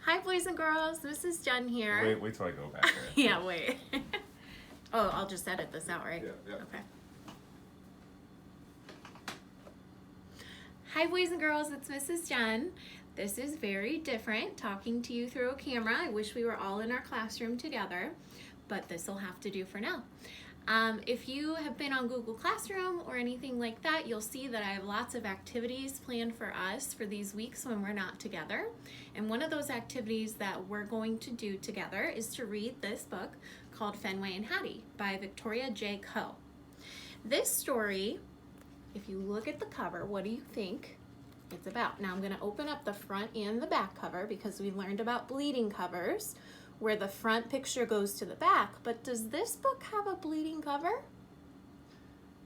Hi, boys and girls. This is Dunn here. Wait till I go back there. Yeah, wait. Oh, I'll just edit this out, right? Yeah. Okay. Hi, boys and girls. It's Mrs. Dunn. This is very different, talking to you through a camera. I wish we were all in our classroom together, but this will have to do for now. If you have been on Google Classroom or anything like that, you'll see that I have lots of activities planned for us for these weeks when we're not together. And one of those activities that we're going to do together is to read this book called Fenway and Hattie by Victoria J. Coe. This story, if you look at the cover, what do you think it's about? Now I'm going to open up the front and the back cover because we learned about bleeding covers, where the front picture goes to the back. But does this book have a bleeding cover?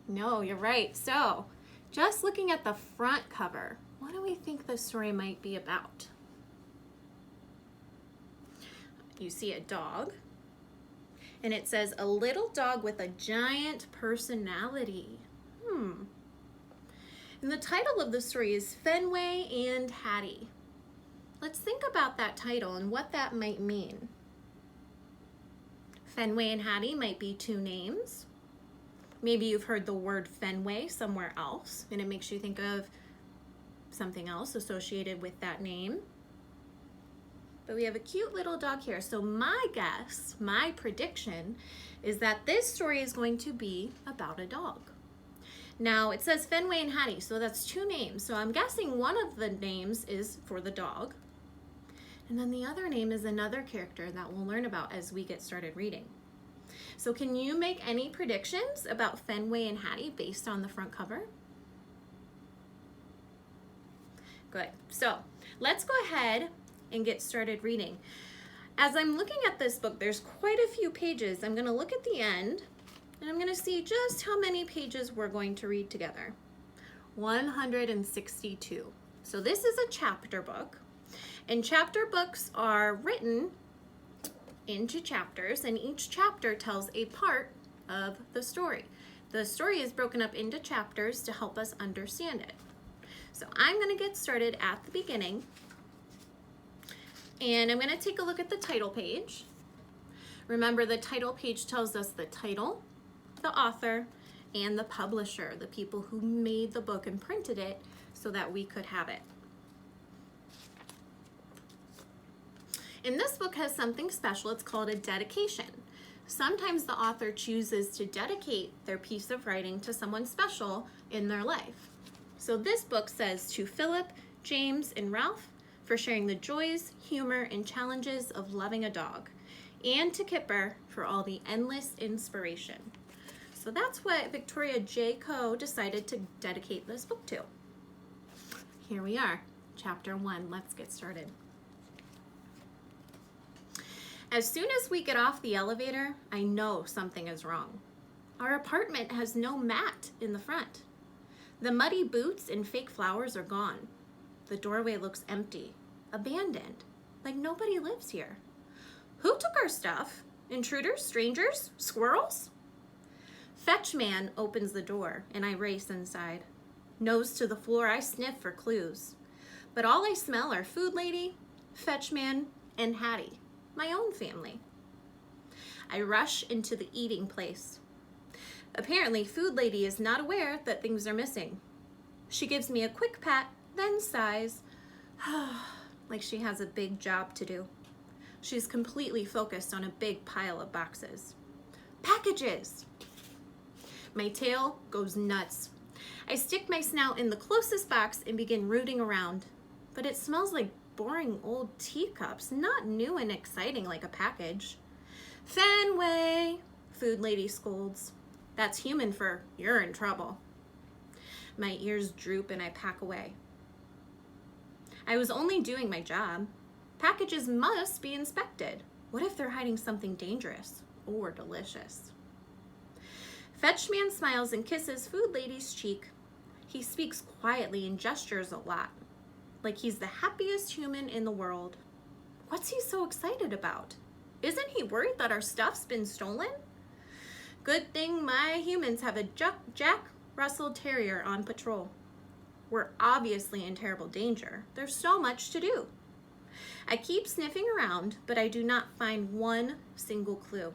No, you're right. So just looking at the front cover, what do we think the story might be about? You see a dog, and it says, a little dog with a giant personality. And the title of the story is Fenway and Hattie. Let's think about that title and what that might mean. Fenway and Hattie might be two names. Maybe you've heard the word Fenway somewhere else, and it makes you think of something else associated with that name. But we have a cute little dog here. So my guess, my prediction, is that this story is going to be about a dog. Now it says Fenway and Hattie, so that's two names. So I'm guessing one of the names is for the dog, and then the other name is another character that we'll learn about as we get started reading. So can you make any predictions about Fenway and Hattie based on the front cover? Good. So let's go ahead and get started reading. As I'm looking at this book, there's quite a few pages. I'm going to look at the end, and I'm going to see just how many pages we're going to read together. 162. So this is a chapter book. And chapter books are written into chapters, and each chapter tells a part of the story. The story is broken up into chapters to help us understand it. So I'm going to get started at the beginning, and I'm going to take a look at the title page. Remember, the title page tells us the title, the author, and the publisher, the people who made the book and printed it so that we could have it. And this book has something special. It's called a dedication. Sometimes the author chooses to dedicate their piece of writing to someone special in their life. So this book says, to Philip, James, and Ralph for sharing the joys, humor, and challenges of loving a dog, and to Kipper for all the endless inspiration. So that's what Victoria J. Coe decided to dedicate this book to. Here we are, chapter 1. Let's get started. As soon as we get off the elevator, I know something is wrong. Our apartment has no mat in the front. The muddy boots and fake flowers are gone. The doorway looks empty, abandoned, like nobody lives here. Who took our stuff? Intruders? Strangers? Squirrels? Fetch man opens the door, and I race inside. Nose to the floor, I sniff for clues. But all I smell are Food Lady, Fetch man, and Hattie, my own family. I rush into the eating place. Apparently, Food Lady is not aware that things are missing. She gives me a quick pat, then sighs, like she has a big job to do. She's completely focused on a big pile of boxes. Packages! My tail goes nuts. I stick my snout in the closest box and begin rooting around, but it smells like boring old teacups, not new and exciting like a package. Fenway, Food Lady scolds. That's human for you're in trouble. My ears droop and I pack away. I was only doing my job. Packages must be inspected. What if they're hiding something dangerous or delicious? Fetch man smiles and kisses Food Lady's cheek. He speaks quietly and gestures a lot, like he's the happiest human in the world. What's he so excited about? Isn't he worried that our stuff's been stolen? Good thing my humans have a Jack Russell Terrier on patrol. We're obviously in terrible danger. There's so much to do. I keep sniffing around, but I do not find one single clue.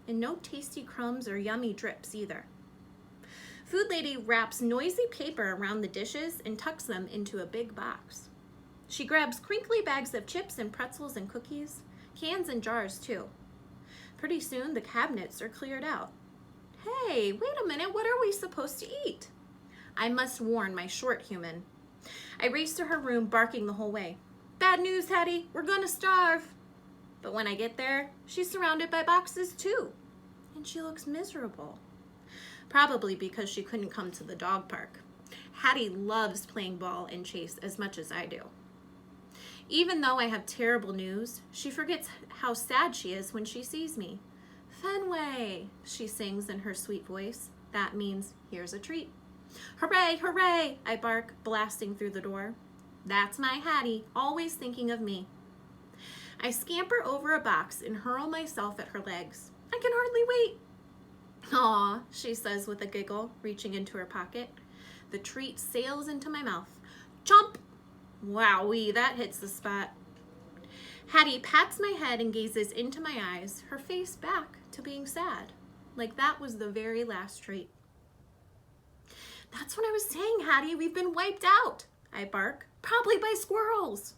And no tasty crumbs or yummy drips either. Food Lady wraps noisy paper around the dishes and tucks them into a big box. She grabs crinkly bags of chips and pretzels and cookies, cans and jars too. Pretty soon the cabinets are cleared out. Hey, wait a minute, what are we supposed to eat? I must warn my short human. I race to her room, barking the whole way. Bad news, Hattie, we're gonna starve. But when I get there, she's surrounded by boxes too. And she looks miserable. Probably because she couldn't come to the dog park. Hattie loves playing ball and chase as much as I do. Even though I have terrible news, she forgets how sad she is when she sees me. Fenway, she sings in her sweet voice. That means, here's a treat. Hooray, hooray, I bark, blasting through the door. That's my Hattie, always thinking of me. I scamper over a box and hurl myself at her legs. I can hardly wait. Aw, she says with a giggle, reaching into her pocket. The treat sails into my mouth. Chomp! Wowee, that hits the spot. Hattie pats my head and gazes into my eyes, her face back to being sad, like that was the very last treat. That's what I was saying, Hattie, we've been wiped out, I bark, probably by squirrels.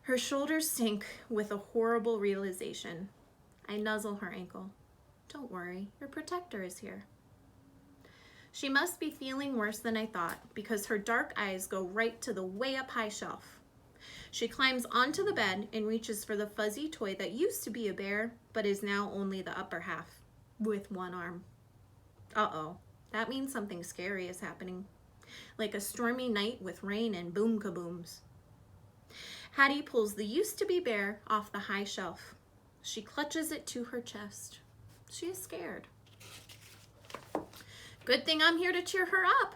Her shoulders sink with a horrible realization. I nuzzle her ankle. Don't worry, your protector is here. She must be feeling worse than I thought because her dark eyes go right to the way up high shelf. She climbs onto the bed and reaches for the fuzzy toy that used to be a bear, but is now only the upper half, with one arm. Uh-oh, that means something scary is happening. Like a stormy night with rain and boom kabooms. Hattie pulls the used-to-be bear off the high shelf. She clutches it to her chest. She is scared. Good thing I'm here to cheer her up.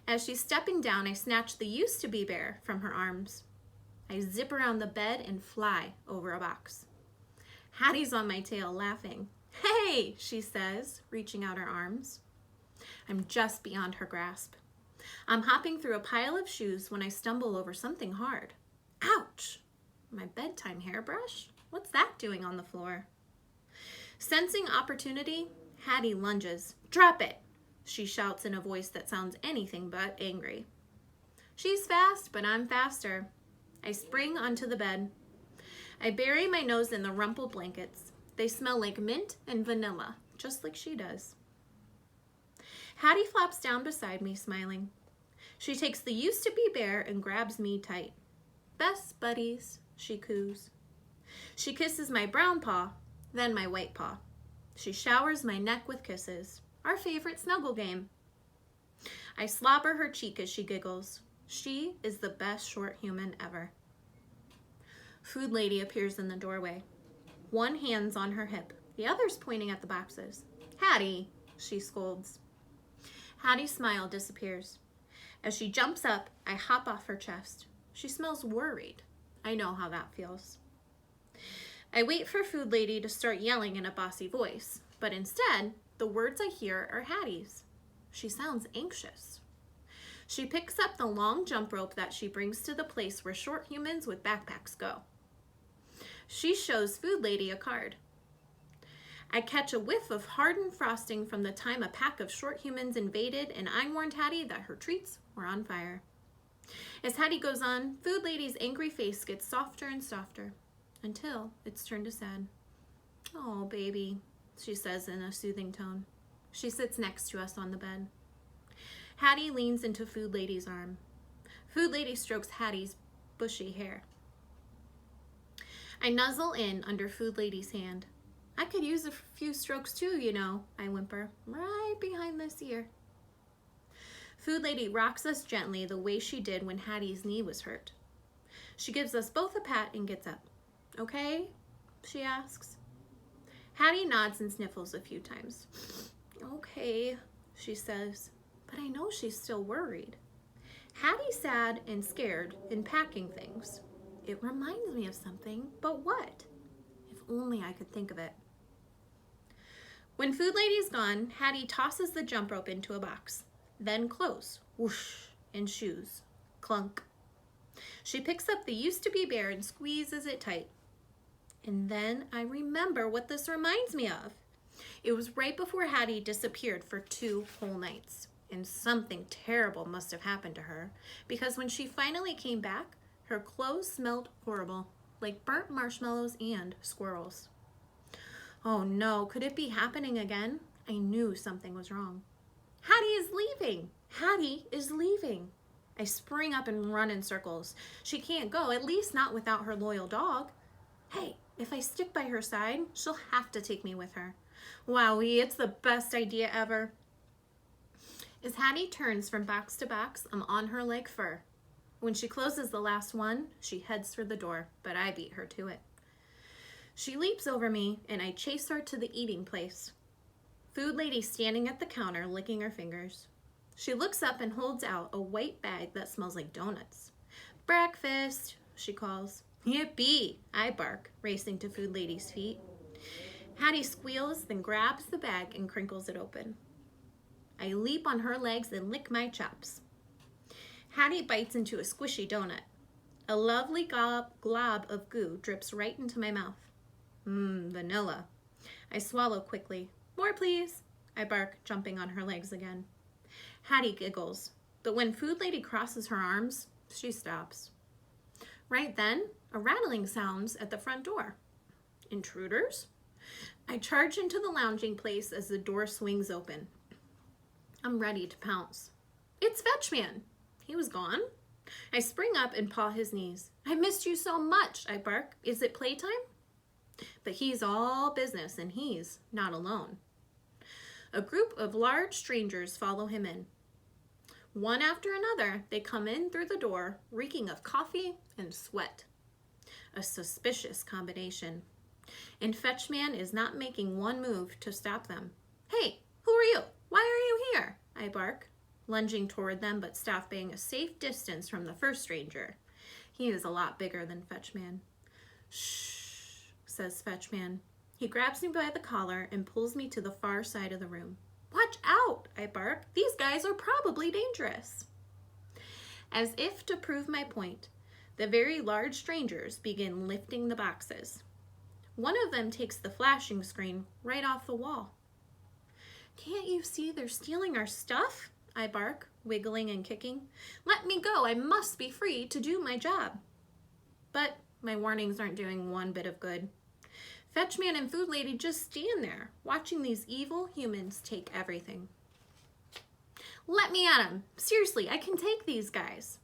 As she's stepping down, I snatch the used-to-be bear from her arms. I zip around the bed and fly over a box. Hattie's on my tail, laughing. Hey, she says, reaching out her arms. I'm just beyond her grasp. I'm hopping through a pile of shoes when I stumble over something hard. Ouch! My bedtime hairbrush? What's that doing on the floor? Sensing opportunity, Hattie lunges. Drop it! She shouts in a voice that sounds anything but angry. She's fast, but I'm faster. I spring onto the bed. I bury my nose in the rumpled blankets. They smell like mint and vanilla, just like she does. Hattie flops down beside me, smiling. She takes the used-to-be bear and grabs me tight. Best buddies, she coos. She kisses my brown paw, then my white paw. She showers my neck with kisses, our favorite snuggle game. I slobber her cheek as she giggles. She is the best short human ever. Food Lady appears in the doorway. One hand's on her hip, the other's pointing at the boxes. Hattie, she scolds. Hattie's smile disappears. As she jumps up, I hop off her chest. She smells worried. I know how that feels. I wait for Food Lady to start yelling in a bossy voice, but instead, the words I hear are Hattie's. She sounds anxious. She picks up the long jump rope that she brings to the place where short humans with backpacks go. She shows Food Lady a card. I catch a whiff of hardened frosting from the time a pack of short humans invaded, and I warned Hattie that her treats were on fire. As Hattie goes on, Food Lady's angry face gets softer and softer, until it's turned to sad. Oh, baby, she says in a soothing tone. She sits next to us on the bed. Hattie leans into Food Lady's arm. Food Lady strokes Hattie's bushy hair. I nuzzle in under Food Lady's hand. I could use a few strokes too, you know, I whimper, right behind this ear. Food Lady rocks us gently the way she did when Hattie's knee was hurt. She gives us both a pat and gets up. Okay? She asks. Hattie nods and sniffles a few times. Okay, she says, but I know she's still worried. Hattie's sad and scared and packing things. It reminds me of something, but what? If only I could think of it. When Food Lady's gone, Hattie tosses the jump rope into a box. Then clothes, whoosh, and shoes, clunk. She picks up the used-to-be bear and squeezes it tight. And then I remember what this reminds me of. It was right before Hattie disappeared for 2 whole nights. And something terrible must have happened to her, because when she finally came back, her clothes smelled horrible, like burnt marshmallows and squirrels. Oh no, could it be happening again? I knew something was wrong. Hattie is leaving! Hattie is leaving! I spring up and run in circles. She can't go, at least not without her loyal dog. Hey, if I stick by her side, she'll have to take me with her. Wowee, it's the best idea ever. As Hattie turns from box to box, I'm on her like fur. When she closes the last one, she heads for the door, but I beat her to it. She leaps over me, and I chase her to the eating place. Food lady standing at the counter, licking her fingers. She looks up and holds out a white bag that smells like donuts. Breakfast, she calls. Yippee, I bark, racing to food lady's feet. Hattie squeals, then grabs the bag and crinkles it open. I leap on her legs and lick my chops. Hattie bites into a squishy donut. A lovely glob of goo drips right into my mouth. Vanilla. I swallow quickly. More, please, I bark, jumping on her legs again. Hattie giggles, but when food lady crosses her arms, she stops. Right then, a rattling sounds at the front door. Intruders? I charge into the lounging place as the door swings open. I'm ready to pounce. It's Fetchman. He was gone. I spring up and paw his knees. I missed you so much, I bark. Is it playtime? But he's all business and he's not alone. A group of large strangers follow him in. One after another, they come in through the door, reeking of coffee and sweat. A suspicious combination. And Fetchman is not making one move to stop them. Hey, who are you? Why are you here? I bark, lunging toward them but stopping a safe distance from the first stranger. He is a lot bigger than Fetchman. Shh, says Fetchman. He grabs me by the collar and pulls me to the far side of the room. Watch out, I bark. These guys are probably dangerous. As if to prove my point, the very large strangers begin lifting the boxes. One of them takes the flashing screen right off the wall. Can't you see they're stealing our stuff? I bark, wiggling and kicking. Let me go, I must be free to do my job. But my warnings aren't doing one bit of good. Fetchman and Food Lady just stand there, watching these evil humans take everything. Let me at them. Seriously, I can take these guys.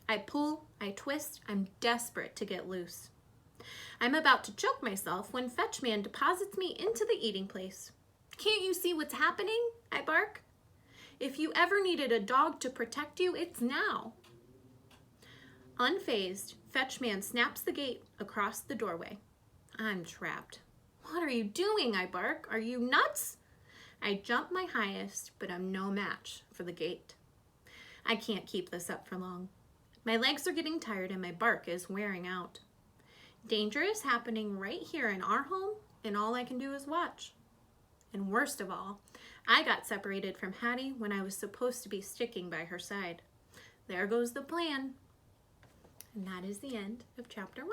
I pull, I twist, I'm desperate to get loose. I'm about to choke myself when Fetchman deposits me into the eating place. Can't you see what's happening? I bark. If you ever needed a dog to protect you, it's now. Unfazed, Fetchman snaps the gate across the doorway. I'm trapped. What are you doing? I bark. Are you nuts? I jump my highest, but I'm no match for the gate. I can't keep this up for long. My legs are getting tired and my bark is wearing out. Danger is happening right here in our home, and all I can do is watch. And worst of all, I got separated from Hattie when I was supposed to be sticking by her side. There goes the plan. And that is the end of chapter 1.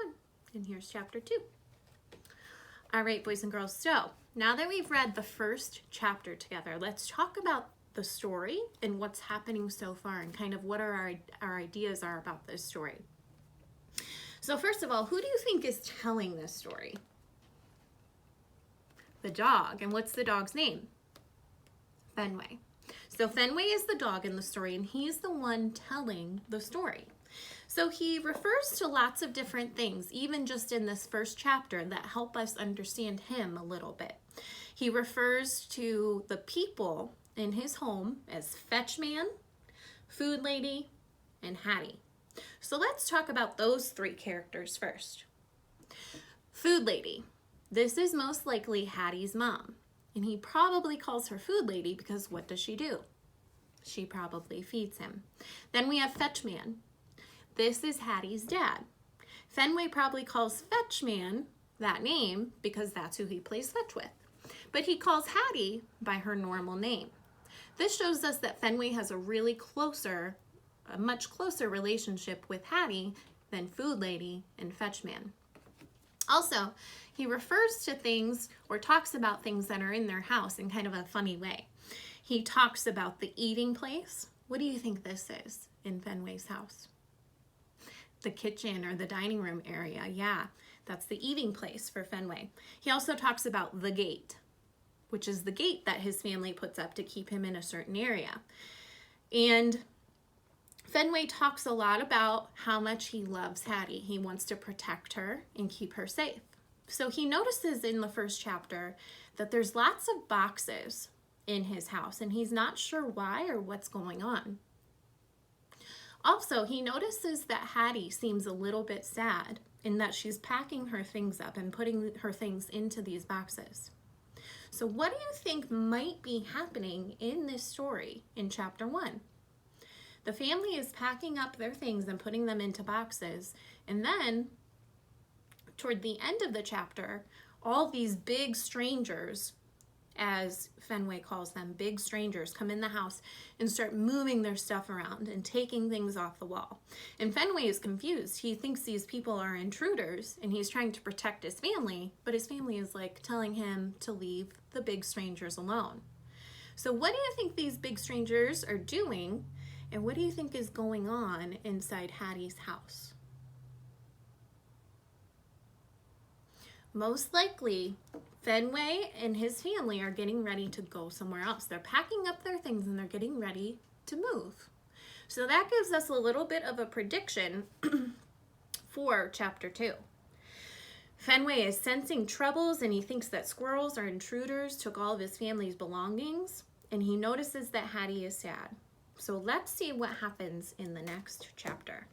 And here's chapter 2. All right, boys and girls, so now that we've read the first chapter together, let's talk about the story and what's happening so far and kind of what our ideas are about this story. So first of all, who do you think is telling this story? The dog. And what's the dog's name? Fenway. So Fenway is the dog in the story, and he's the one telling the story. So he refers to lots of different things, even just in this first chapter, that help us understand him a little bit. He refers to the people in his home as Fetchman, Food Lady, and Hattie. So let's talk about those 3 characters first. Food Lady. This is most likely Hattie's mom, and he probably calls her Food Lady because what does she do? She probably feeds him. Then we have Fetchman. This is Hattie's dad. Fenway probably calls Fetchman that name because that's who he plays fetch with. But he calls Hattie by her normal name. This shows us that Fenway has a really closer a much closer relationship with Hattie than Food Lady and Fetchman. Also, he refers to things or talks about things that are in their house in kind of a funny way. He talks about the eating place. What do you think this is in Fenway's house? The kitchen or the dining room area. Yeah, that's the eating place for Fenway. He also talks about the gate, which is the gate that his family puts up to keep him in a certain area. And Fenway talks a lot about how much he loves Hattie. He wants to protect her and keep her safe. So he notices in the first chapter that there's lots of boxes in his house, and he's not sure why or what's going on. Also, he notices that Hattie seems a little bit sad in that she's packing her things up and putting her things into these boxes. So what do you think might be happening in this story in chapter 1? The family is packing up their things and putting them into boxes, and then toward the end of the chapter, all these big strangers, as Fenway calls them, big strangers, come in the house and start moving their stuff around and taking things off the wall. And Fenway is confused. He thinks these people are intruders and he's trying to protect his family, but his family is like telling him to leave the big strangers alone. So what do you think these big strangers are doing, and what do you think is going on inside Hattie's house? Most likely, Fenway and his family are getting ready to go somewhere else. They're packing up their things and they're getting ready to move. So that gives us a little bit of a prediction for chapter 2. Fenway is sensing troubles and he thinks that squirrels or intruders took all of his family's belongings, and he notices that Hattie is sad. So let's see what happens in the next chapter.